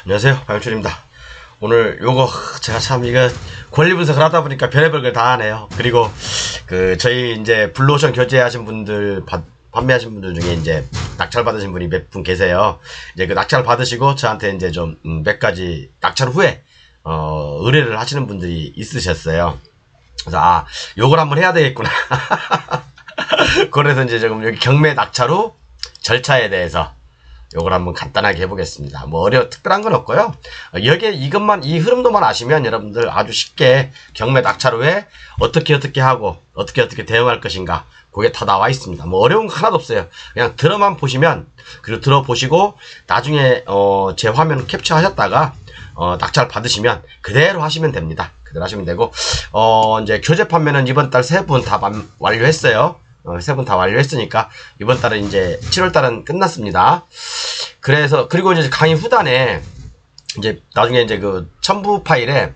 안녕하세요, 박영철입니다. 오늘 요거 제가 참 이거 권리 분석을 하다 보니까 별의별 걸 다 하네요. 그리고 저희 이제 블루오션 교체하신 분들 판매하신 분들 중에 이제 낙찰 받으신 분이 몇 분 계세요. 이제 그 낙찰 받으시고 저한테 이제 좀 몇 가지 낙찰 후에 의뢰를 하시는 분들이 있으셨어요. 그래서 요걸 한번 해야 되겠구나. 그래서 이제 지금 여기 경매 낙찰 후 절차에 대해서 요걸 한번 간단하게 해보겠습니다. 뭐 특별한 건 없고요. 여기에 이 흐름도만 아시면 여러분들 아주 쉽게 경매 낙찰 후에 어떻게 하고 어떻게 대응할 것인가 그게 다 나와 있습니다. 뭐 어려운 거 하나도 없어요. 그냥 들어만 보시면, 그리고 들어보시고 나중에 제 화면 캡처하셨다가 낙찰 받으시면 그대로 하시면 됩니다. 그대로 하시면 되고, 이제 교재 판매는 이번 달 3분 다 완료했어요. 3분 다 완료했으니까 이번 달은 이제 7월 달은 끝났습니다. 그리고 이제 강의 후단에 이제 나중에 이제 그 첨부 파일에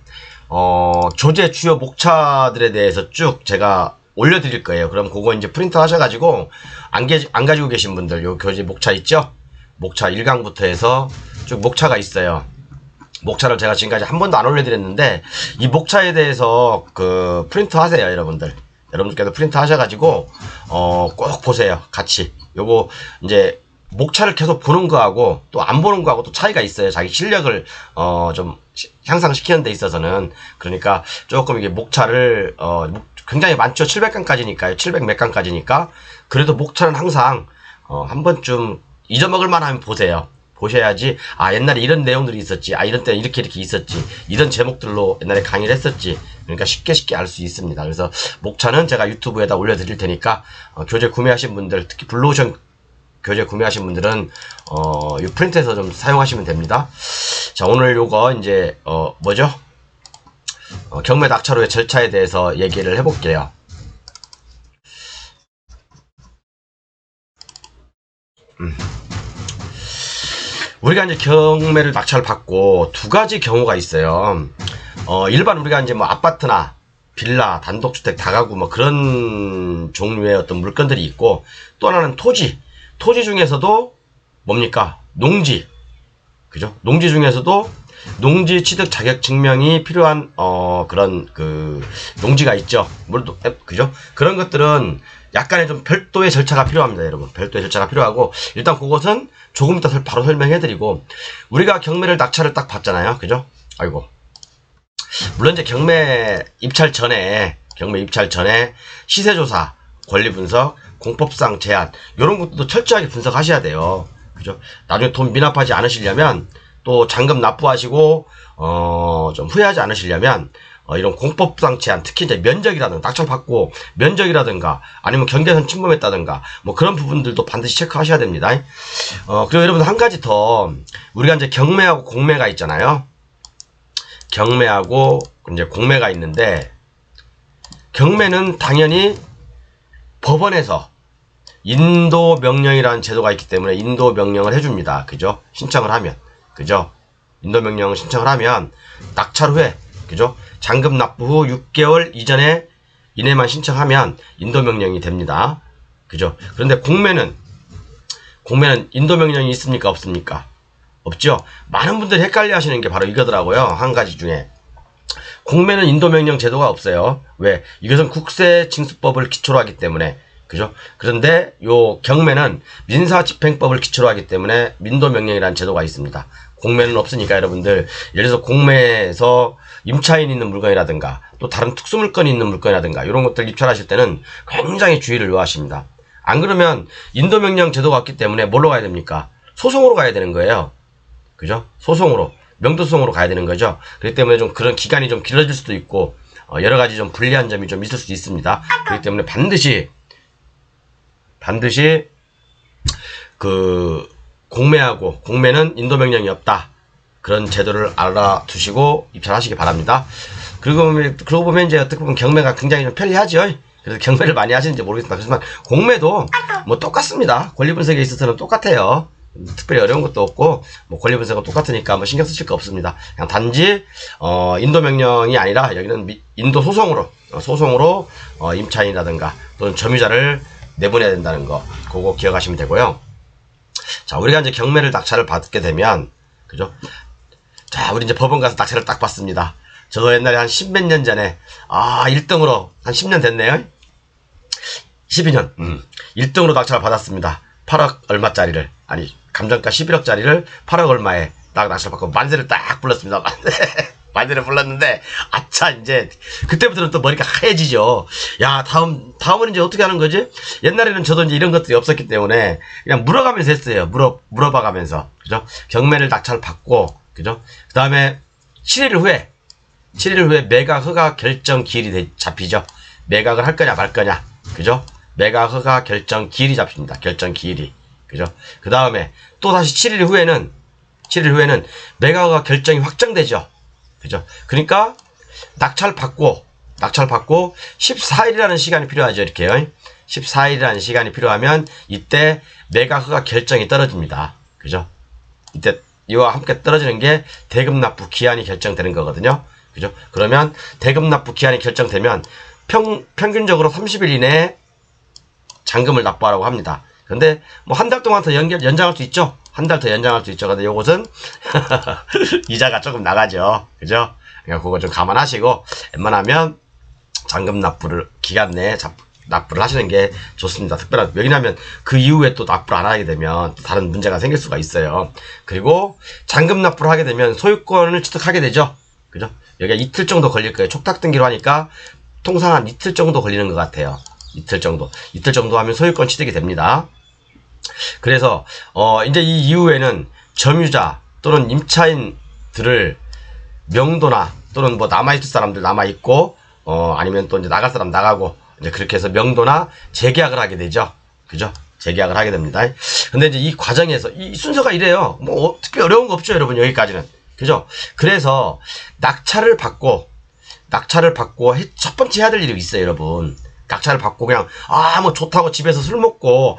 조제 주요 목차들에 대해서 쭉 제가 올려드릴 거예요. 그럼 그거 이제 프린트 하셔가지고 안 가지고 계신 분들 요 교재 목차 있죠? 목차 1강부터 해서 쭉 목차가 있어요. 목차를 제가 지금까지 한 번도 안 올려드렸는데 이 목차에 대해서 프린트 하세요, 여러분들. 여러분들께서 프린트 하셔가지고 꼭 보세요, 같이. 요거 이제 목차를 계속 보는 거하고 또 안 보는 거하고 또 차이가 있어요. 자기 실력을 좀 향상시키는 데 있어서는. 그러니까 조금 이게 목차를 굉장히 많죠. 700강까지니까요. 700 몇 강까지니까. 그래도 목차는 항상 한 번쯤 잊어먹을 만하면 보세요. 보셔야지, 옛날에 이런 내용들이 있었지, 이런 때는 이렇게 있었지, 이런 제목들로 옛날에 강의를 했었지. 그러니까 쉽게 알 수 있습니다. 그래서 목차는 제가 유튜브에다 올려드릴 테니까 교재 구매하신 분들, 특히 블루오션 교재 구매하신 분들은 이 프린트해서 좀 사용하시면 됩니다. 자, 오늘 요거 이제 뭐죠? 경매 낙찰 후의 절차에 대해서 얘기를 해볼게요. 우리가 이제 경매를 낙찰 받고 두 가지 경우가 있어요. 일반 우리가 이제 뭐 아파트나 빌라, 단독주택, 다가구 뭐 그런 종류의 어떤 물건들이 있고, 또 하나는 토지 중에서도 뭡니까? 농지. 그죠? 농지 중에서도 농지 취득 자격 증명이 필요한 그런 농지가 있죠. 그죠? 그런 것들은 약간의 좀 별도의 절차가 필요합니다, 여러분. 별도의 절차가 필요하고, 일단 그것은 조금 이따 바로 설명해드리고, 우리가 경매를 낙찰을 딱 받잖아요. 그죠? 물론 이제 경매 입찰 전에 시세조사, 권리분석, 공법상 제한, 이런 것도 철저하게 분석하셔야 돼요. 그죠? 나중에 돈 미납하지 않으시려면, 또 잔금 납부하시고 좀 후회하지 않으시려면 이런 공법상 제한, 특히 이제 면적이라든가, 낙찰 받고 면적이라든가 아니면 경계선 침범했다든가 뭐 그런 부분들도 반드시 체크하셔야 됩니다. 그리고 여러분 한 가지 더, 우리가 이제 경매하고 공매가 있잖아요. 경매하고 이제 공매가 있는데, 경매는 당연히 법원에서 인도 명령이라는 제도가 있기 때문에 인도 명령을 해줍니다. 그죠? 신청을 하면. 그죠? 인도 명령을 신청을 하면 낙찰 후에, 그죠? 잔금 납부 후 6개월 이내만 신청하면 인도 명령이 됩니다. 그죠? 그런데 공매는 인도 명령이 있습니까? 없습니까? 없죠? 많은 분들이 헷갈려 하시는 게 바로 이거더라고요. 한 가지 중에. 공매는 인도 명령 제도가 없어요. 왜? 이것은 국세징수법을 기초로 하기 때문에. 그죠? 그런데 요 경매는 민사집행법을 기초로 하기 때문에 민도명령이라는 제도가 있습니다. 공매는 없으니까 여러분들, 예를 들어서 공매에서 임차인 있는 물건이라든가 또 다른 특수물건이 있는 물건이라든가 이런 것들 입찰하실 때는 굉장히 주의를 요하십니다. 안 그러면 인도명령 제도가 없기 때문에 뭘로 가야 됩니까? 소송으로 가야 되는 거예요. 그죠? 소송으로, 명도소송으로 가야 되는 거죠. 그렇기 때문에 좀 그런 기간이 좀 길어질 수도 있고 여러 가지 좀 불리한 점이 좀 있을 수도 있습니다. 그렇기 때문에 반드시 공매하고 공매는 인도명령이 없다, 그런 제도를 알아두시고 입찰하시기 바랍니다. 그러고 보면 이제 어떻게 보면 경매가 굉장히 좀 편리하죠. 그래서 경매를 많이 하시는지 모르겠습니다. 그렇지만 공매도 뭐 똑같습니다. 권리분석에 있어서는 똑같아요. 특별히 어려운 것도 없고, 뭐 권리분석은 똑같으니까 뭐 신경 쓰실 거 없습니다. 그냥 단지 인도명령이 아니라 여기는 인도소송으로 임차인이라든가 또는 점유자를 내보내야 된다는 거, 그거 기억하시면 되고요. 자, 우리가 이제 경매를 낙찰을 받게 되면, 그죠? 우리 이제 법원 가서 낙찰을 딱 받습니다. 저도 옛날에 한 10몇 년 전에, 1등으로, 한 10년 됐네요? 12년, 1등으로 낙찰을 받았습니다. 8억 얼마짜리를, 아니, 감정가 11억짜리를 8억 얼마에 딱 낙찰을 받고 만세를 딱 불렀습니다. 만세를 불렀는데, 아차, 이제, 그때부터는 또 머리가 하얘지죠. 야, 다음은 이제 어떻게 하는 거지? 옛날에는 저도 이제 이런 것들이 없었기 때문에, 그냥 물어가면서 했어요. 물어봐가면서. 그죠? 경매를 낙찰 받고, 그죠? 그 다음에 7일 후에 매각 허가 결정 기일이 잡히죠. 매각을 할 거냐 말 거냐. 그죠? 매각 허가 결정 기일이 잡힙니다. 결정 기일이. 그죠? 그 다음에 또 다시 7일 후에는 매각 허가 결정이 확정되죠. 그죠? 그러니까 낙찰 받고 14일이라는 시간이 필요하죠. 이렇게요. 14일이라는 시간이 필요하면 이때 매각 허가 결정이 떨어집니다. 그죠? 이때 이와 함께 떨어지는 게 대금 납부 기한이 결정되는 거거든요. 그죠? 그러면 대금 납부 기한이 결정되면 평균적으로 30일 이내에 잔금을 납부하라고 합니다. 근데 뭐 한 달 동안 더 연장할 수 있죠. 한 달 더 연장할 수 있죠. 근데 요것은 이자가 조금 나가죠. 그죠? 그러니까 그거 좀 감안하시고 웬만하면 잔금 납부를 기간 내에 납부를 하시는 게 좋습니다. 특별한, 왜냐하면 그 이후에 또 납부를 안 하게 되면 또 다른 문제가 생길 수가 있어요. 그리고 잔금 납부를 하게 되면 소유권을 취득하게 되죠. 그죠? 여기가 이틀 정도 걸릴 거예요. 촉탁 등기로 하니까 통상 한 이틀 정도 걸리는 것 같아요. 이틀 정도 하면 소유권 취득이 됩니다. 그래서 이제 이 이후에는 점유자 또는 임차인들을 명도나 또는 뭐 남아있을 사람들 남아있고 아니면 또 이제 나갈 사람 나가고 이제 그렇게 해서 명도나 재계약을 하게 되죠. 그죠? 재계약을 하게 됩니다. 근데 이제 이 과정에서 이 순서가 이래요. 뭐 특별히 어려운 거 없죠, 여러분. 여기까지는. 그죠? 그래서 낙찰을 받고 첫 번째 해야 될 일이 있어요, 여러분. 낙찰을 받고 그냥 뭐 좋다고 집에서 술 먹고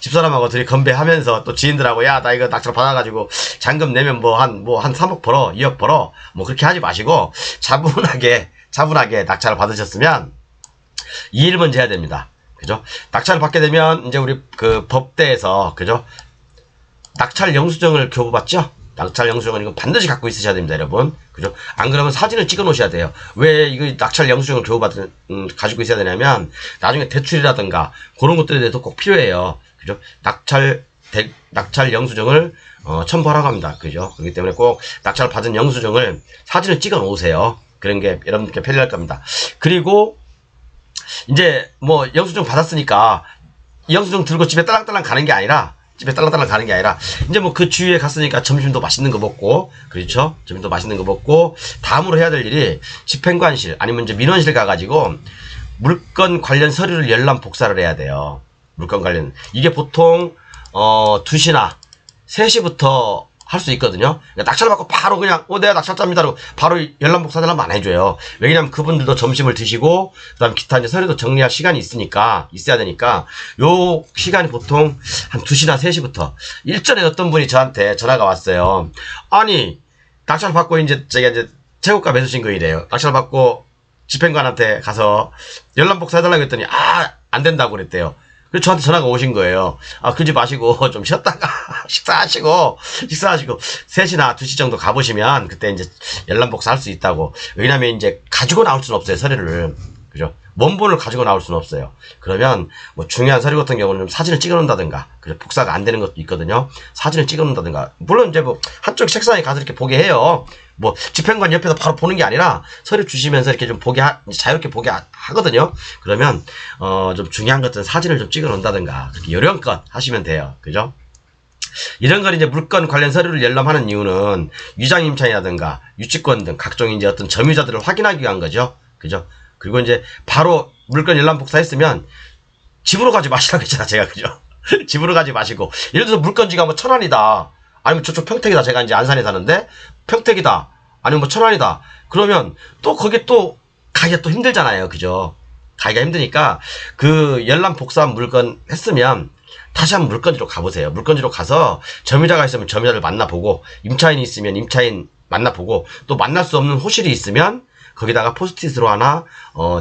집사람하고 둘이 건배하면서 또 지인들하고 야, 나 이거 낙찰 받아가지고 잔금 내면 한 3억 벌어, 2억 벌어, 뭐 그렇게 하지 마시고 차분하게 낙찰을 받으셨으면 이 일 먼저 해야 됩니다. 그죠? 낙찰을 받게 되면 이제 우리 그 법대에서, 그죠? 낙찰 영수증을 교부받죠? 낙찰 영수증은 이거 반드시 갖고 있으셔야 됩니다, 여러분. 그죠? 안 그러면 사진을 찍어 놓으셔야 돼요. 왜 이거 낙찰 영수증을 가지고 있어야 되냐면, 나중에 대출이라든가, 그런 것들에 대해서 꼭 필요해요. 그죠? 낙찰 영수증을, 첨부하라고 합니다. 그죠? 그렇기 때문에 꼭 낙찰 받은 영수증을 사진을 찍어 놓으세요. 그런 게 여러분께 편리할 겁니다. 그리고, 이제 뭐 영수증 받았으니까 이 영수증 들고 집에 딸랑딸랑 가는 게 아니라 이제 뭐 그 주위에 갔으니까 점심도 맛있는 거 먹고, 그렇죠? 점심도 맛있는 거 먹고, 다음으로 해야 될 일이 집행관실 아니면 이제 민원실 가가지고 물건 관련 서류를 열람 복사를 해야 돼요. 물건 관련, 이게 보통 2시나 3시부터 할 수 있거든요. 그러니까 낙찰 받고 바로 그냥 내가 낙찰자입니다라고 바로 열람 복사를 하면 안 해줘요. 왜냐면 그분들도 점심을 드시고 그다음 기타 이제 서류도 정리할 시간이 있어야 되니까 요 시간이 보통 한 2시나 3시부터. 일전에 어떤 분이 저한테 전화가 왔어요. 아니, 낙찰 받고 제가 최고가 매수신고이래요. 낙찰 받고 집행관한테 가서 열람 복사 해달라고 했더니 안 된다고 그랬대요. 그래서 저한테 전화가 오신 거예요. 그러지 마시고 좀 쉬었다가 식사하시고 3시나 2시 정도 가보시면 그때 이제 열람 복사할 수 있다고. 왜냐면 이제 가지고 나올 수는 없어요, 서류를. 그죠? 원본을 가지고 나올 수는 없어요. 그러면 뭐 중요한 서류 같은 경우는 좀 사진을 찍어 놓는다든가, 그래서 복사가 안 되는 것도 있거든요. 사진을 찍어 놓는다든가. 물론 이제 뭐 한쪽 책상에 가서 이렇게 보게 해요. 뭐 집행관 옆에서 바로 보는 게 아니라 서류 주시면서 이렇게 좀 자유롭게 보게 하거든요. 그러면 좀 중요한 것들은 사진을 좀 찍어 놓는다든가, 그렇게 요령껏 하시면 돼요. 그죠? 이런 걸 이제 물건 관련 서류를 열람하는 이유는 위장임차인이라든가 유치권 등 각종 이제 어떤 점유자들을 확인하기 위한 거죠. 그죠? 그리고 이제 바로 물건 열람 복사했으면 집으로 가지 마시라고 했잖아, 제가. 그죠? 집으로 가지 마시고, 예를 들어서 물건지가 뭐 1,000원이다, 아니면 저쪽 평택이다, 제가 이제 안산에 사는데 평택이다, 아니면 뭐 1,000원이다, 그러면 또 거기에 또 가기가 또 힘들잖아요. 그죠? 가기가 힘드니까 그 열람 복사한 물건 했으면 다시 한번 물건지로 가보세요. 물건지로 가서 점유자가 있으면 점유자를 만나보고, 임차인이 있으면 임차인 만나보고, 또 만날 수 없는 호실이 있으면 거기다가 포스트잇으로 하나,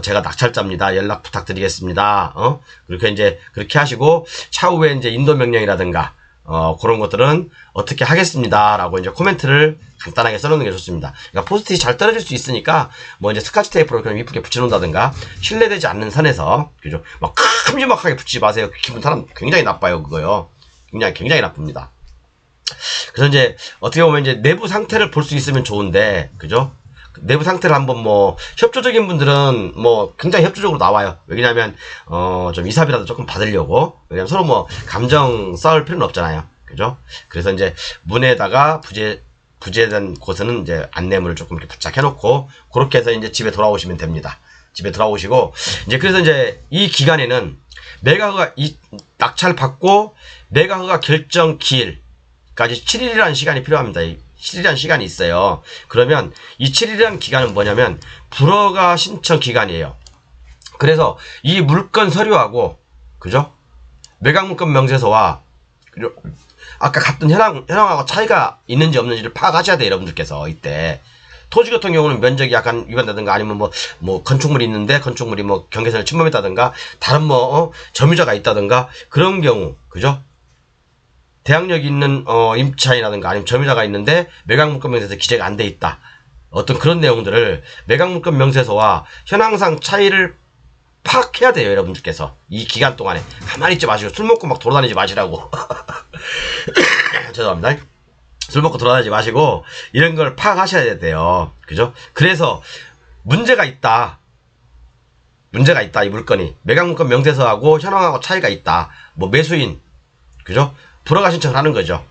제가 낙찰자입니다, 연락 부탁드리겠습니다. 그렇게 하시고, 차후에 이제 인도 명령이라든가, 그런 것들은 어떻게 하겠습니다라고 이제 코멘트를 간단하게 써놓는 게 좋습니다. 그러니까 포스트잇이 잘 떨어질 수 있으니까 뭐 이제 스카치 테이프로 그냥 이쁘게 붙여놓는다든가 신뢰되지 않는 선에서 그죠? 막 큼지막하게 붙이지 마세요. 기분 사람 굉장히 나빠요 그거요. 굉장히 나쁩니다. 그래서 이제 어떻게 보면 이제 내부 상태를 볼 수 있으면 좋은데 그죠? 내부 상태를 한번 뭐 협조적인 분들은 뭐 굉장히 협조적으로 나와요. 왜냐면 좀 이삽이라도 조금 받으려고. 왜냐면 서로 뭐 감정 싸울 필요는 없잖아요. 그죠? 그래서 이제 문에다가 부재된 곳은 이제 안내문을 조금 이렇게 부착해 놓고 그렇게 해서 이제 집에 돌아오시면 됩니다. 집에 돌아오시고 이제 그래서 이제 이 기간에는 매각허가 이 낙찰 받고 매각허가 결정 기일까지 7일이라는 시간이 필요합니다. 7일이라는 시간이 있어요. 그러면 이 7일이라는 기간은 뭐냐면 불허가 신청 기간이에요. 그래서 이 물건 서류하고 그죠? 매각 물건 명세서와 그리고 아까 갔던 현황하고 차이가 있는지 없는지를 파악하셔야 돼요. 여러분들께서 이때 토지 같은 경우는 면적이 약간 위반되든가 아니면 뭐 건축물이 있는데 건축물이 뭐 경계선을 침범했다든가 다른 점유자가 있다든가 그런 경우 그죠? 대항력이 있는 임차인이라든가 아니면 점유자가 있는데 매각물건 명세서에 기재가 안 돼 있다. 어떤 그런 내용들을 매각물건 명세서와 현황상 차이를 파악해야 돼요. 여러분들께서 이 기간 동안에 가만히 있지 마시고 술 먹고 막 돌아다니지 마시라고. 죄송합니다. 술 먹고 돌아다니지 마시고 이런 걸 파악하셔야 돼요. 그죠? 그래서 문제가 있다. 이 물건이 매각물건 명세서하고 현황하고 차이가 있다. 뭐 매수인 그죠? 불허가 신청을 하는 거죠.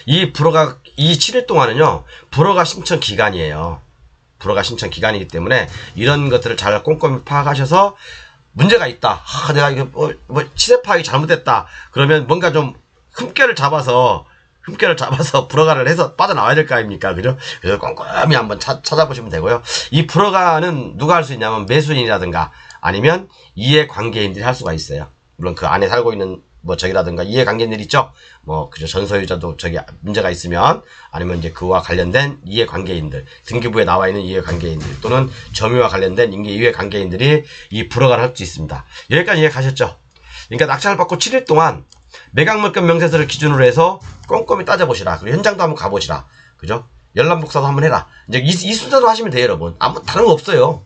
이 7일 동안은요, 불허가 신청 기간이에요. 불허가 신청 기간이기 때문에 이런 것들을 잘 꼼꼼히 파악하셔서 문제가 있다. 내가 이거 시세 파악이 잘못됐다. 그러면 뭔가 좀 흠결을 잡아서 불허가를 해서 빠져나와야 될 거 아닙니까? 그죠? 그래서 꼼꼼히 한번 찾아보시면 되고요. 이 불허가는 누가 할 수 있냐면 매수인이라든가 아니면 이해관계인들이 할 수가 있어요. 물론 그 안에 살고 있는 뭐 저기라든가 이해관계인들 있죠. 뭐 그죠 전소유자도 저기 문제가 있으면 아니면 이제 그와 관련된 이해관계인들 등기부에 나와 있는 이해관계인들 또는 점유와 관련된 이해관계인들이 이 불허가를 할 수 있습니다. 여기까지 이해가셨죠? 그러니까 낙찰을 받고 7일 동안 매각물건 명세서를 기준으로 해서 꼼꼼히 따져보시라. 그리고 현장도 한번 가보시라. 그죠? 열람복사도 한번 해라. 이제 이 순서로 하시면 돼요, 여러분. 아무 다른 거 없어요.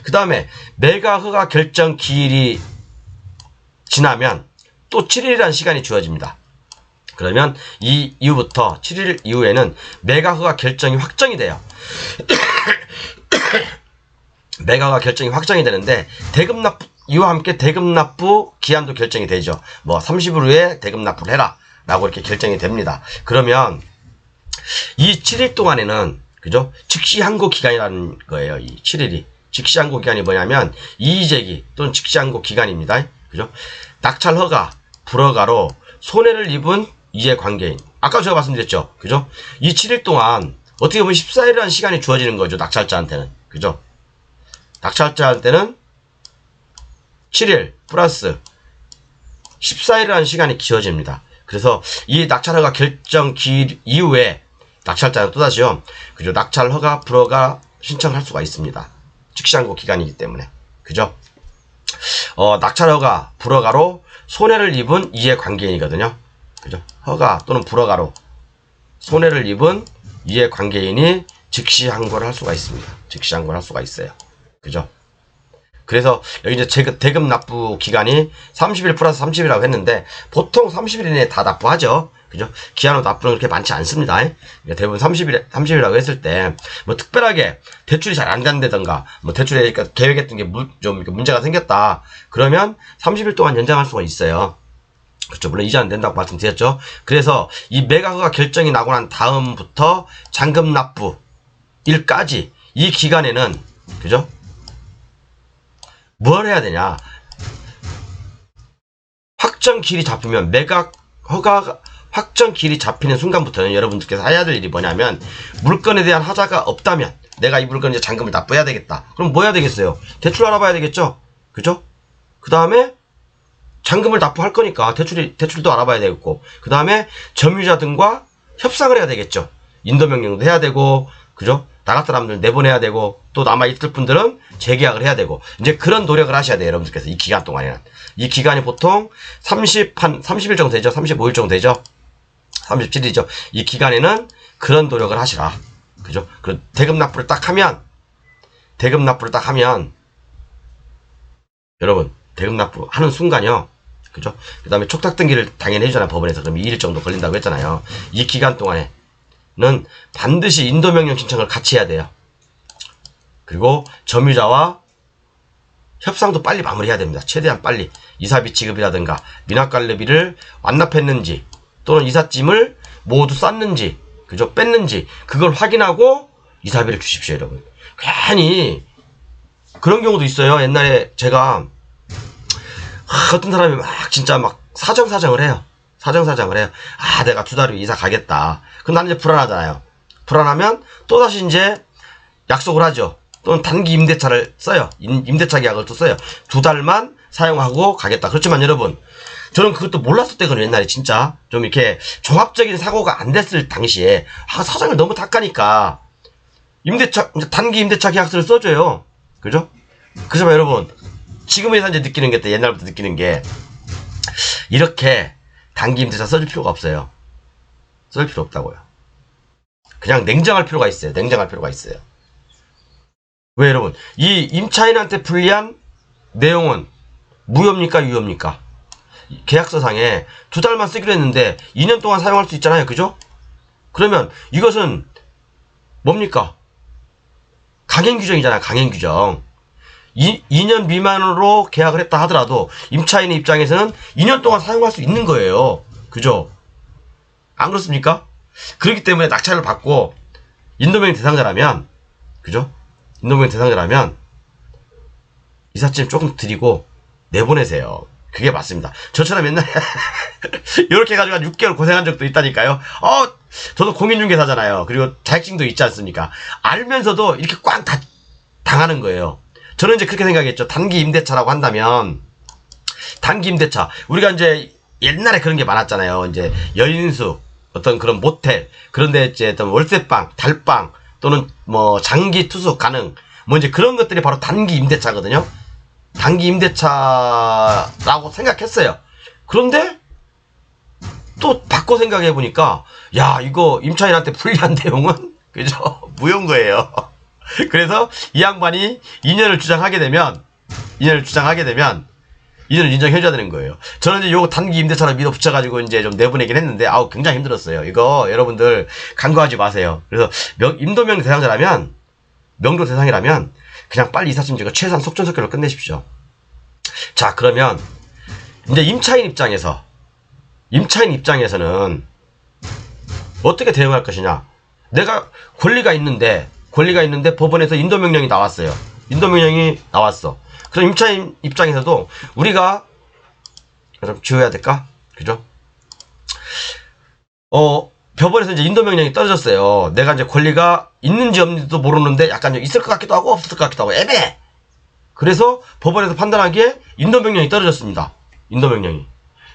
그 다음에 매각허가 결정 기일이 지나면 또 7일이라는 시간이 주어집니다. 그러면 이 이후부터 7일 이후에는 매각허가 결정이 확정이 돼요. 매각허가 결정이 확정이 되는데 대금납부 이와 함께 대금납부 기한도 결정이 되죠. 뭐 30일 후에 대금납부를 해라 라고 이렇게 결정이 됩니다. 그러면 이 7일 동안에는 그죠? 즉시항고 기간이라는 거예요. 이 7일이 즉시항고 기간이 뭐냐면 이의제기 또는 즉시항고 기간입니다. 그죠? 낙찰허가 불허가로 손해를 입은 이해관계인. 아까 제가 말씀드렸죠. 그죠? 이 7일 동안 어떻게 보면 14일이라는 시간이 주어지는 거죠. 낙찰자한테는. 그죠? 낙찰자한테는 7일 플러스 14일이라는 시간이 주어집니다. 그래서 이 낙찰허가 결정 기일 이후에 낙찰자는 또다시요. 그죠? 낙찰허가 불허가 신청할 수가 있습니다. 즉시항고 기간이기 때문에. 그죠? 낙찰허가 불허가로 손해를 입은 이해관계인이거든요. 그죠? 허가 또는 불허가로 손해를 입은 이해관계인이 즉시항고를 할 수가 있습니다. 즉시항고를 할 수가 있어요. 그죠? 그래서 여기 이제 대금 납부 기간이 30일 플러스 30일이라고 했는데 보통 30일 이내에 다 납부하죠. 그죠? 기한으로 납부는 그렇게 많지 않습니다. 그러니까 대부분 30일이라고 했을 때 뭐 특별하게 대출이 잘 안 된다던가 뭐 대출에 계획했던 게 좀 문제가 생겼다. 그러면 30일 동안 연장할 수가 있어요. 그렇죠. 물론 이자 안 된다고 말씀드렸죠. 그래서 이 매각허가 결정이 나고 난 다음부터 잔금 납부 일까지 이 기간에는 그죠? 뭘 해야 되냐? 확정 기일이 잡히면 매각 허가 확정 기일이 잡히는 순간부터는 여러분들께서 해야 될 일이 뭐냐면 물건에 대한 하자가 없다면 내가 이 물건에 잔금을 납부해야 되겠다. 그럼 뭐 해야 되겠어요? 대출 알아봐야 되겠죠? 그죠? 그 다음에 잔금을 납부할 거니까 대출도 알아봐야 되겠고 그 다음에 점유자 등과 협상을 해야 되겠죠. 인도명령도 해야 되고 그죠? 나갈 사람들 내보내야 되고 또 남아있을 분들은 재계약을 해야 되고 이제 그런 노력을 하셔야 돼요. 여러분들께서 이 기간 동안에는 이 기간이 보통 30일 정도 되죠. 35일 정도 되죠. 37일이죠. 이 기간에는 그런 노력을 하시라. 그죠? 그 대금 납부를 딱 하면, 여러분, 대금 납부 하는 순간요. 그죠? 그 다음에 촉탁 등기를 당연히 해주잖아요. 법원에서. 그럼 2일 정도 걸린다고 했잖아요. 이 기간 동안에는 반드시 인도명령 신청을 같이 해야 돼요. 그리고 점유자와 협상도 빨리 마무리해야 됩니다. 최대한 빨리. 이사비 지급이라든가 미납관리비를 완납했는지 또는 이삿짐을 모두 쌌는지, 그죠? 뺐는지 그걸 확인하고 이사비를 주십시오, 여러분. 괜히 그런 경우도 있어요. 옛날에 제가 어떤 사람이 막 진짜 막 사정사정을 해요. 아, 내가 2달 후에 이사 가겠다. 그럼 나는 이제 불안하잖아요. 불안하면 또다시 이제 약속을 하죠. 또는 단기 임대차를 써요. 임대차 계약을 또 써요. 2달만 사용하고 가겠다. 그렇지만 여러분, 저는 그것도 몰랐을 때거든요. 옛날에 진짜 좀 이렇게 종합적인 사고가 안 됐을 당시에 사정을 너무 닦으니까 단기 임대차 계약서를 써줘요. 그죠? 그래서 여러분, 지금에서 이제 느끼는 게, 옛날부터 느끼는 게, 이렇게 단기 임대차 써줄 필요가 없어요. 쓸 필요 없다고요. 그냥 냉정할 필요가 있어요. 왜 여러분, 이 임차인한테 불리한 내용은 무효입니까, 유효입니까? 계약서상에 2달만 쓰기로 했는데 2년 동안 사용할 수 있잖아요. 그죠? 그러면 이것은 뭡니까? 강행 규정이잖아요. 강행 규정. 2년 미만으로 계약을 했다 하더라도 임차인의 입장에서는 2년 동안 사용할 수 있는 거예요. 그죠? 안 그렇습니까? 그렇기 때문에 낙찰을 받고 인도명령 대상자라면, 그죠? 인도명령 대상자라면 이삿짐 조금 드리고 내보내세요. 그게 맞습니다. 저처럼 옛날에 이렇게 해가지고 한 6개월 고생한 적도 있다니까요. 저도 공인중개사잖아요. 그리고 자격증도 있지 않습니까? 알면서도 이렇게 꽉 다 당하는 거예요. 저는 이제 그렇게 생각했죠. 단기 임대차라고 한다면, 단기 임대차, 우리가 이제 옛날에 그런 게 많았잖아요. 이제 여인수, 어떤 그런 모텔, 그런데 이제 어떤 월세방, 달방, 또는 뭐 장기 투숙 가능, 뭐 이제 그런 것들이 바로 단기 임대차거든요. 단기 임대차라고 생각했어요. 그런데 또 바꿔 생각해 보니까, 야, 이거 임차인한테 불리한 내용은 그죠? 무효인 거예요. 그래서 이 양반이 2년을 주장하게 되면 2년을 인정해줘야 되는 거예요. 저는 이제 요거 단기 임대차로 밀어붙여가지고 이제 좀 내보내긴 했는데, 굉장히 힘들었어요. 이거 여러분들 간과하지 마세요. 그래서 임도명령 대상자라면, 명도 대상이라면 그냥 빨리 이삿짐 지고 최소한 속전속결로 끝내십시오. 자, 그러면 이제 임차인 입장에서는 어떻게 대응할 것이냐. 내가 권리가 있는데 법원에서 인도명령이 나왔어요. 그럼 임차인 입장에서도 우리가 좀 지워야 될까? 그죠? 법원에서 이제 인도명령이 떨어졌어요. 내가 이제 권리가 있는지 없는지도 모르는데 약간 있을 것 같기도 하고 없을 것 같기도 하고 애매해. 그래서 법원에서 판단하기에 인도명령이 떨어졌습니다.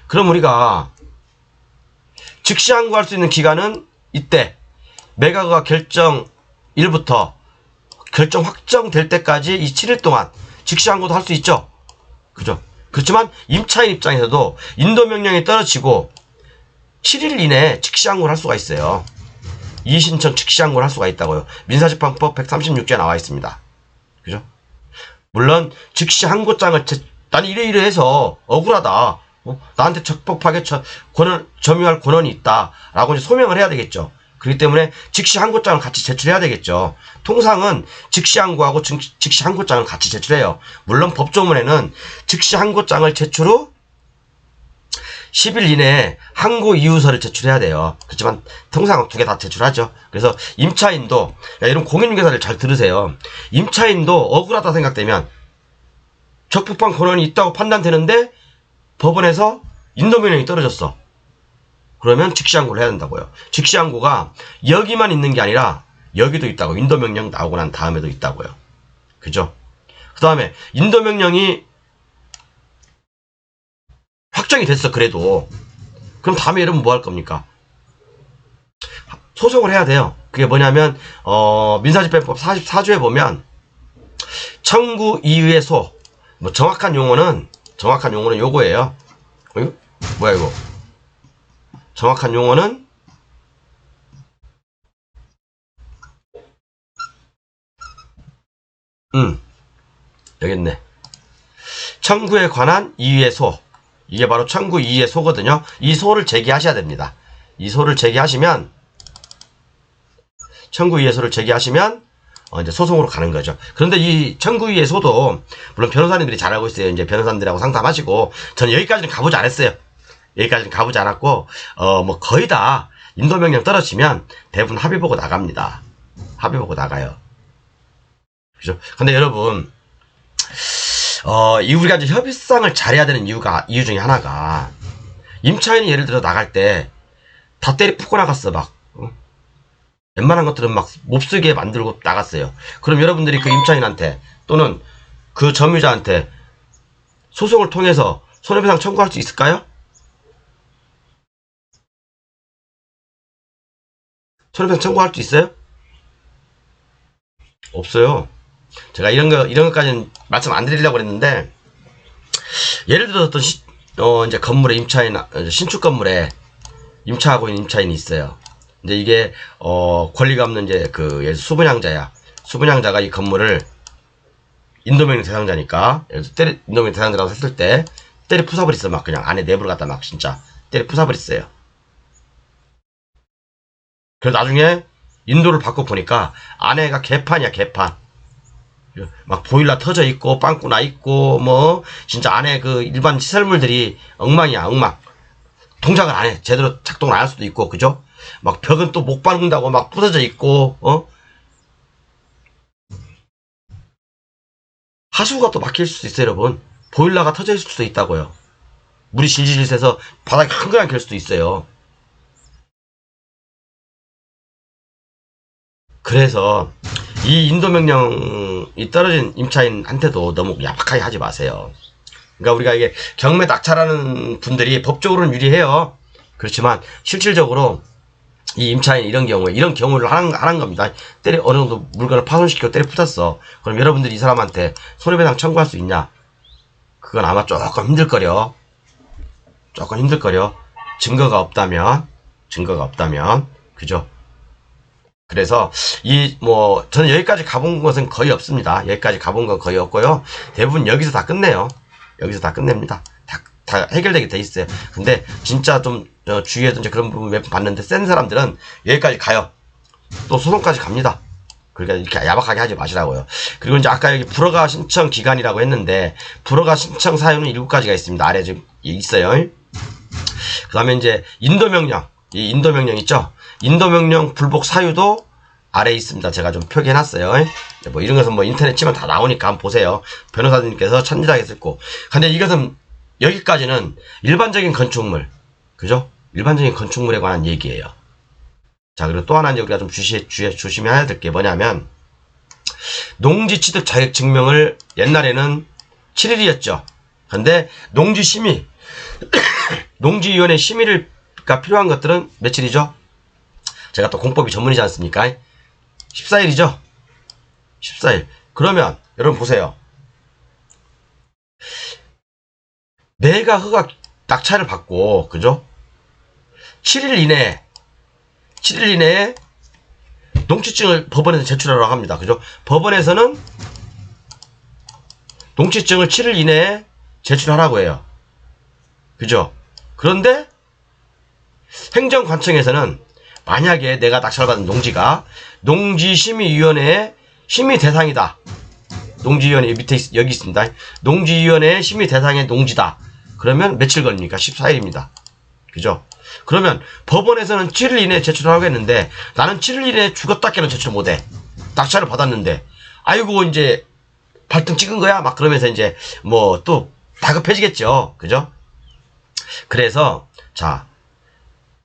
그럼 우리가 즉시 항고할 수 있는 기간은 이때, 매각가 결정일부터 결정 확정될 때까지 이 7일 동안 즉시 항고도 할 수 있죠. 그죠? 그렇지만 임차인 입장에서도 인도명령이 떨어지고 7일 이내에 즉시 항고를 할 수가 있어요. 이의신청 즉시 항고를 할 수가 있다고요. 민사재판법 136조에 나와 있습니다. 그죠? 물론 즉시 항고장을 나는 이래 해서 억울하다. 나한테 적법하게 점유할 권한이 있다. 라고 이제 소명을 해야 되겠죠. 그렇기 때문에 즉시 항고장을 같이 제출해야 되겠죠. 통상은 즉시 항고하고 즉시 항고장을 같이 제출해요. 물론 법조문에는 즉시 항고장을 제출 후 10일 이내에 항고 이유서를 제출해야 돼요. 그렇지만 통상 2개 다 제출하죠. 그래서 임차인도, 이런 공인중개사를 잘 들으세요. 임차인도 억울하다 생각되면 적법한 권한이 있다고 판단되는데 법원에서 인도명령이 떨어졌어. 그러면 즉시항고를 해야 된다고요. 즉시항고가 여기만 있는 게 아니라 여기도 있다고. 인도명령 나오고 난 다음에도 있다고요. 그죠? 그 다음에 인도명령이 확정이 됐어. 그래도 그럼 다음에 여러분 뭐 할 겁니까? 소송을 해야 돼요. 그게 뭐냐면 민사집행법 44조에 보면 청구 이의의 소, 뭐 정확한 용어는 정확한 용어는 요거예요. 어이? 뭐야 이거? 정확한 용어는 여기 있네. 청구에 관한 이유의 소. 이게 바로 청구 이유의 소거든요. 이 소를 제기하셔야 됩니다. 이 소를 제기하시면, 청구 이유의 소를 제기하시면 이제 소송으로 가는 거죠. 그런데 이 청구 이유의 소도 물론 변호사님들이 잘 알고 있어요. 이제 변호사님들하고 상담하시고, 저는 여기까지는 가보지 않았어요. 여기까지는 가보지 않았고, 뭐 거의 다 인도명령 떨어지면 대부분 합의 보고 나갑니다. 합의 보고 나가요. 그죠? 근데 여러분, 우리가 이제 협의상을 잘해야 되는 이유 중에 하나가, 임차인이 예를 들어 나갈 때 다 때리 푸고 나갔어. 막 웬만한 것들은 막 몹쓰게 만들고 나갔어요. 그럼 여러분들이 그 임차인한테 또는 그 점유자한테 소송을 통해서 손해배상 청구할 수 있을까요? 손해배상 청구할 수 있어요? 없어요. 제가 이런 것까지는 말씀 안 드리려고 했는데, 예를 들어서 이제 건물에 신축 건물에 임차하고 있는 임차인이 있어요. 근데 이게, 권리가 없는 이제 수분양자야. 수분양자가 이 건물을 인도명령 대상자니까, 인도명령 대상자라고 했을 때, 때려 부숴버렸어. 막 그냥 안에 내부를 갖다 막 진짜 때려 부숴버렸어요. 그래서 나중에 인도를 받고 보니까 안에가 개판이야, 개판. 막 보일러 터져 있고 빵꾸 나 있고 뭐 진짜 안에 그 일반 시설물들이 엉망이야, 엉망. 동작을 안 해. 제대로 작동을 안 할 수도 있고, 그죠? 막 벽은 또 못 밟는다고 막 부서져 있고, 하수구가 또 막힐 수도 있어요, 여러분. 보일러가 터져 있을 수도 있다고요. 물이 질질 새서 바닥이 흥건하게 될 수도 있어요. 그래서 이 인도명령이 떨어진 임차인한테도 너무 야박하게 하지 마세요. 그러니까 우리가 이게 경매 낙찰하는 분들이 법적으로는 유리해요. 그렇지만 실질적으로 이 임차인 이런 경우를 하는 겁니다. 어느 정도 물건을 파손시키고 때려 부쉈어. 그럼 여러분들이 이 사람한테 손해배상 청구할 수 있냐? 그건 아마 조금 힘들거려. 증거가 없다면. 그죠? 그래서 저는 여기까지 가본 것은 거의 없습니다. 여기까지 가본 건 거의 없고요. 대부분 여기서 다 끝내요. 여기서 다 끝냅니다. 다 해결되게 돼 있어요. 근데 진짜 좀 주위에도 이제 그런 부분 몇 번 봤는데, 센 사람들은 여기까지 가요. 또 소송까지 갑니다. 그러니까 이렇게 야박하게 하지 마시라고요. 그리고 이제 아까 여기 불허가 신청 기간이라고 했는데, 불허가 신청 사유는 7가지가 있습니다. 아래 지금 있어요. 그 다음에 이제 인도명령, 이 인도명령 있죠? 인도명령 불복 사유도 아래에 있습니다. 제가 좀 표기해놨어요. 뭐 이런 것은 뭐 인터넷 치면 다 나오니까 한번 보세요. 변호사님께서 천일하게 쓸고. 근데 이것은 여기까지는 일반적인 건축물, 그죠? 일반적인 건축물에 관한 얘기예요. 자, 그리고 또 하나 이제 우리가 좀 조심해야 될 게 뭐냐면, 농지 취득 자격 증명을 옛날에는 7일이었죠. 근데 농지심의, 농지위원회 심의가 필요한 것들은 며칠이죠? 제가 또 공법이 전문이지 않습니까? 14일이죠? 14일. 그러면 여러분 보세요. 내가 허가 낙찰을 받고, 그죠? 7일 이내에 농취증을 법원에서 제출하라고 합니다. 그죠? 법원에서는 농취증을 7일 이내에 제출하라고 해요. 그죠? 그런데 행정관청에서는 만약에 내가 낙찰받은 농지가 농지심의위원회의 심의 대상이다. 농지위원회 밑에 여기 있습니다. 농지위원회의 심의 대상의 농지다. 그러면 며칠 걸립니까? 14일입니다. 그죠? 그러면 법원에서는 7일 이내에 제출하라고 했는데, 나는 7일 이내에 죽었다께는 제출 못해. 낙찰을 받았는데, 아이고 이제 발등 찍은 거야? 막 그러면서 이제 뭐 또 다급해지겠죠. 그죠? 그래서 자,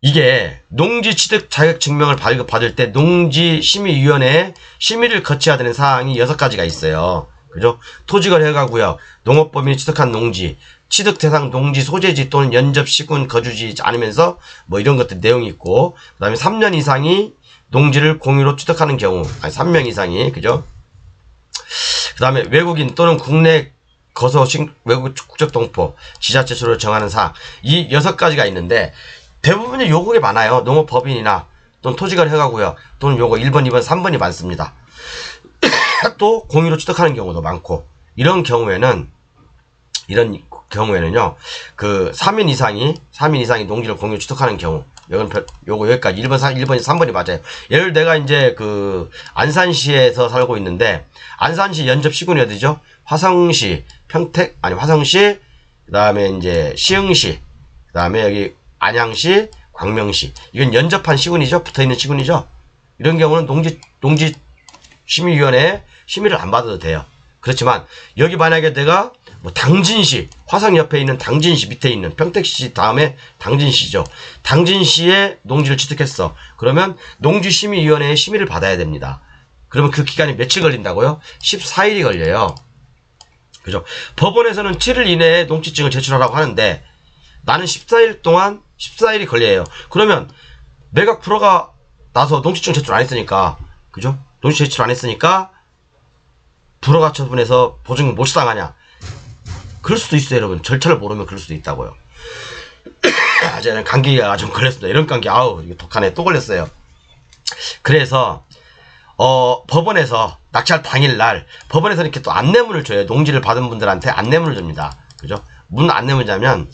이게 농지 취득 자격 증명을 발급받을 때 농지심의위원회에 심의를 거쳐야 되는 사항이 6가지가 있어요. 그죠? 토지거래허가구역, 농업법인이 취득한 농지, 취득 대상 농지 소재지 또는 연접 시군 거주지 않으면서 뭐 이런 것들 내용이 있고, 그 다음에 3년 이상이 농지를 공유로 취득하는 경우, 3명 이상이, 그죠? 그 다음에 외국인 또는 국내 거소 외국 국적동포 지자체수를 정하는 사항 이 6가지가 있는데 대부분이 요구가 많아요. 농업법인이나 또는 토지거래허가구역 또는 요거 1번, 2번, 3번이 많습니다. 또 공유로 취득하는 경우도 많고 이런 경우에는요 그 3인 이상이 농지를 공유 취득하는 경우 요거 여기까지 1번, 3번이 맞아요. 예를 내가 이제 그 안산시에서 살고 있는데 안산시 연접 시군이 어디죠? 화성시, 화성시, 그 다음에 이제 시흥시, 그 다음에 여기 안양시, 광명시. 이건 연접한 시군이죠? 붙어 있는 시군이죠? 이런 경우는 농지 심의위원회에 심의를 안 받아도 돼요. 그렇지만 여기 만약에 내가 뭐 당진시, 화성 옆에 있는 당진시 밑에 있는 평택시 다음에 당진시죠. 당진시에 농지를 취득했어. 그러면 농지심의위원회에 심의를 받아야 됩니다. 그러면 그 기간이 며칠 걸린다고요? 14일이 걸려요. 그죠? 법원에서는 7일 이내에 농지증을 제출하라고 하는데 나는 14일이 걸려요. 그러면 내가 불허가 나서 농지증 제출 안 했으니까, 그죠? 농지 제출 안 했으니까 불허가 처분해서 보증금 못 수당하냐? 그럴 수도 있어요, 여러분. 절차를 모르면 그럴 수도 있다고요. 저는 감기가 좀 걸렸습니다. 이런 감기, 이거 독하네. 또 걸렸어요. 그래서, 법원에서 낙찰 당일날, 법원에서 이렇게 또 안내문을 줘요. 농지를 받은 분들한테 안내문을 줍니다. 그죠? 무슨 안내문이냐면,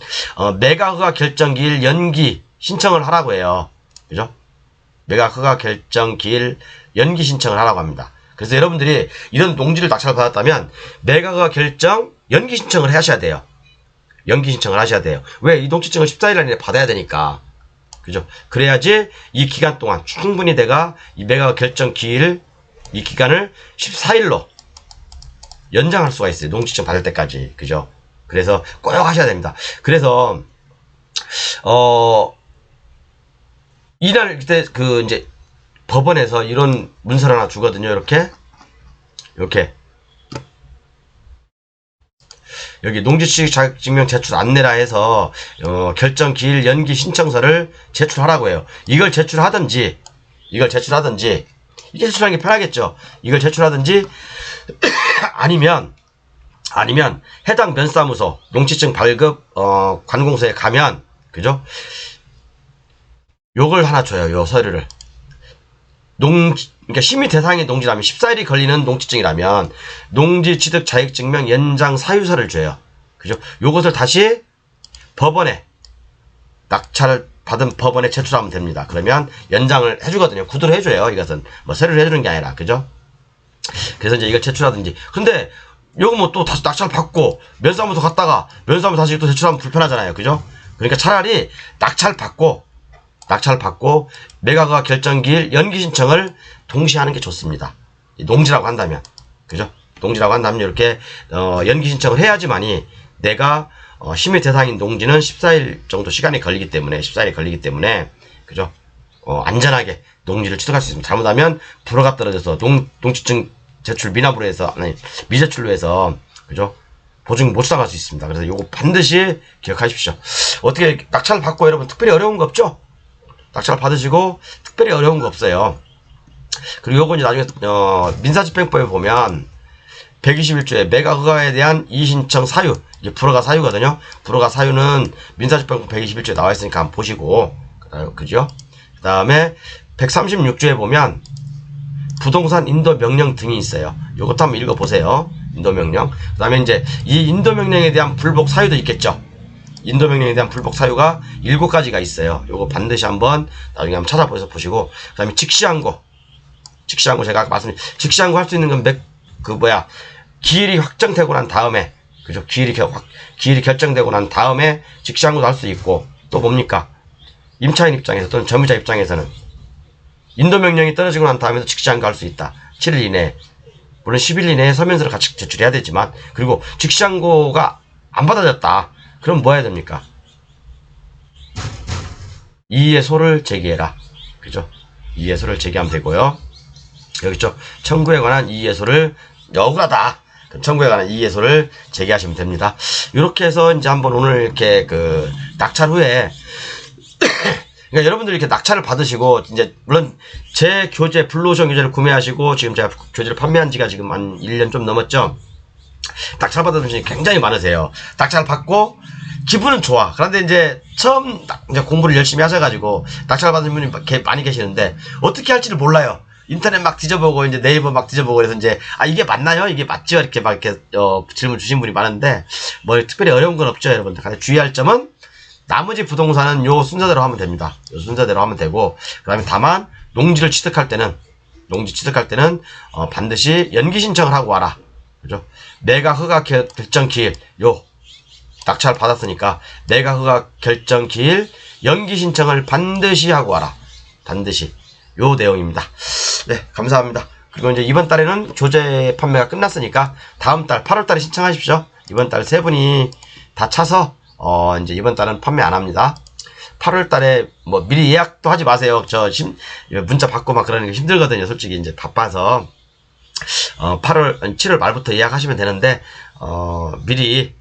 매각허가 결정기일 연기 신청을 하라고 해요. 그죠? 매각허가 결정기일 연기 신청을 하라고 합니다. 그래서 여러분들이 이런 농지를 낙찰을 받았다면 매각허가 결정 연기 신청을 하셔야 돼요. 연기 신청을 하셔야 돼요. 왜? 이 농지증을 14일 안에 받아야 되니까. 그죠? 그래야지 이 기간 동안 충분히 내가 이 매각허가 결정 기일 이 기간을 14일로 연장할 수가 있어요. 농지증 받을 때까지. 그죠? 그래서 꼭 하셔야 됩니다. 그래서 이날 그때 그 이제 법원에서 이런 문서를 하나 주거든요. 이렇게 여기 농지취득 자격증명 제출 안내라 해서 결정 기일 연기 신청서를 제출하라고 해요. 이걸 제출하든지 이게 제출하는 게 편하겠죠. 이걸 제출하든지 아니면 해당 면사무소 농지증 발급 관공서에 가면, 그죠? 요걸 하나 줘요. 요 서류를. 그러니까 심의 대상의 농지라면 14일이 걸리는 농지증이라면 농지 취득 자격증명 연장 사유서를 줘요. 그죠? 요것을 다시 법원에 낙찰을 받은 법원에 제출하면 됩니다. 그러면 연장을 해주거든요. 구두로 해줘요. 이것은 뭐 서류를 해주는 게 아니라, 그죠? 그래서 이제 이걸 제출하든지. 근데 요거 뭐 또 다시 낙찰 받고 면사무소 갔다가 면사무소 다시 또 제출하면 불편하잖아요. 그죠? 그러니까 차라리 낙찰 받고 매각허가 결정기일 연기 신청을 동시에 하는 게 좋습니다. 농지라고 한다면, 그죠? 농지라고 한다면 이렇게 연기 신청을 해야지만이 내가 심의 대상인 농지는 14일 정도 시간이 걸리기 때문에 14일이 걸리기 때문에, 그죠? 안전하게 농지를 취득할 수 있습니다. 잘못하면 불허가 떨어져서 농지증 제출 미납으로 해서 미제출로 해서, 그죠? 보증 못 수당할 수 있습니다. 그래서 요거 반드시 기억하십시오. 어떻게 낙찰 받고 여러분 특별히 어려운 거 없죠? 낙찰 받으시고 특별히 어려운 거 없어요. 그리고 요거 이제 나중에 민사집행법에 보면 121조에 매각허가에 대한 이의신청 사유, 이게 불허가 사유거든요. 불허가 사유는 민사집행법 121조에 나와 있으니까 한번 보시고, 그죠? 그 다음에 136조에 보면 부동산 인도명령 등이 있어요. 요것도 한번 읽어보세요. 인도명령. 그 다음에 이제 이 인도명령에 대한 불복 사유도 있겠죠. 인도명령에 대한 불복 사유가 7가지가 있어요. 요거 반드시 한번 나중에 한번 찾아보셔서 보시고, 그 다음에 직시항고 제가 아까 직시항고 할 수 있는 건 기일이 확정되고 난 다음에, 그죠? 기일이 결정되고 난 다음에 직시항고도 할 수 있고, 또 뭡니까? 임차인 입장에서 또는 점유자 입장에서는 인도명령이 떨어지고 난 다음에도 직시항고 할 수 있다. 7일 이내에. 물론 10일 이내에 서면서를 같이 제출해야 되지만, 그리고 직시항고가 안 받아졌다. 그럼 뭐 해야 됩니까? 이의소를 제기해라. 그죠? 이의소를 제기하면 되고요. 여기 있죠? 청구에 관한 이의소를, 억울하다. 청구에 관한 이의소를 제기하시면 됩니다. 이렇게 해서 이제 한번 오늘 이렇게 낙찰 후에 그러니까 여러분들이 이렇게 낙찰을 받으시고, 이제 물론 제 교재 블루오션 교재를 구매하시고 지금 제가 교재를 판매한 지가 지금 한 1년 좀 넘었죠. 낙찰 받은 분이 굉장히 많으세요. 낙찰 받고 기분은 좋아. 그런데 이제 처음 이제 공부를 열심히 하셔가지고 낙찰 받은 분이 많이 계시는데 어떻게 할지를 몰라요. 인터넷 막 뒤져보고 이제 네이버 막 뒤져보고 그래서 이제 이게 맞나요? 이게 맞죠? 이렇게 막 이렇게 질문 주신 분이 많은데 뭐 특별히 어려운 건 없죠, 여러분들. 근데 주의할 점은 나머지 부동산은 요 순서대로 하면 됩니다. 요 순서대로 하면 되고 그다음에 다만 농지를 취득할 때는 반드시 연기 신청을 하고 와라. 그죠? 내가 허가 결정 기일 요 낙찰 받았으니까 내가 허가 결정 기일 연기 신청을 반드시 하고 와라. 반드시 요 내용입니다. 네, 감사합니다. 그리고 이제 이번 달에는 교재 판매가 끝났으니까 다음 달 8월 달에 신청하십시오. 이번 달 세 분이 다 차서 이제 이번 달은 판매 안 합니다. 8월 달에 뭐 미리 예약도 하지 마세요. 문자 받고 막 그러는 게 힘들거든요. 솔직히 이제 바빠서 7월 말부터 예약하시면 되는데 미리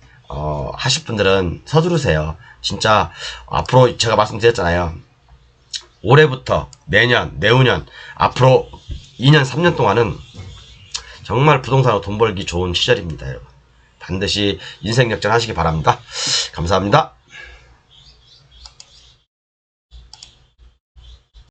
하실 분들은 서두르세요. 진짜 앞으로 제가 말씀드렸잖아요. 올해부터 내년, 내후년 앞으로 2년, 3년 동안은 정말 부동산으로 돈 벌기 좋은 시절입니다, 여러분. 반드시 인생 역전 하시기 바랍니다. 감사합니다.